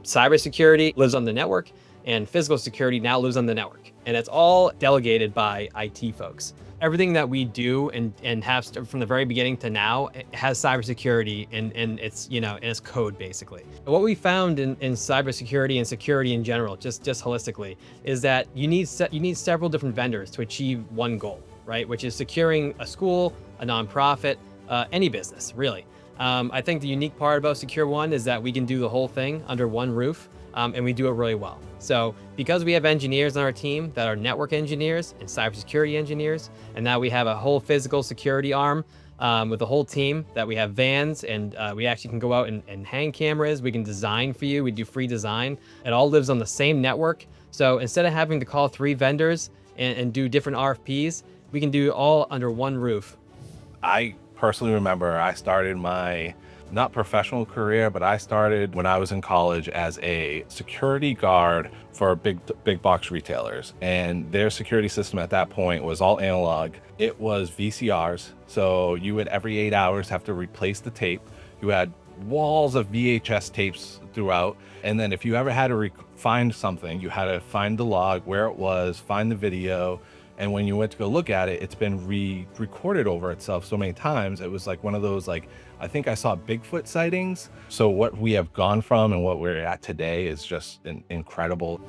cybersecurity lives on the network, and physical security now lives on the network. And it's all delegated by IT folks. Everything that we do and have from the very beginning to now, it has cybersecurity in its, in its code, basically. What we found in cybersecurity and security in general, just holistically, is that you need several different vendors to achieve one goal, right? Which is securing a school, a nonprofit, any business, really. I think the unique part about SecureWon is that we can do the whole thing under one roof, and we do it really well. So because we have engineers on our team that are network engineers and cybersecurity engineers, and now we have a whole physical security arm with a whole team that we have vans, and we actually can go out and hang cameras. We can design for you. We do free design. It all lives on the same network. So instead of having to call 3 vendors and do different RFPs, we can do it all under one roof. I personally remember I started my not professional career, but I started when I was in college as a security guard for big box retailers. And their security system at that point was all analog. It was VCRs. So you would every 8 hours have to replace the tape. You had walls of VHS tapes throughout. And then if you ever had to find something, you had to find the log, where it was, find the video. And when you went to go look at it, it's been recorded over itself so many times. It was like one of those, like, I think I saw Bigfoot sightings. So what we have gone from and what we're at today is just incredible.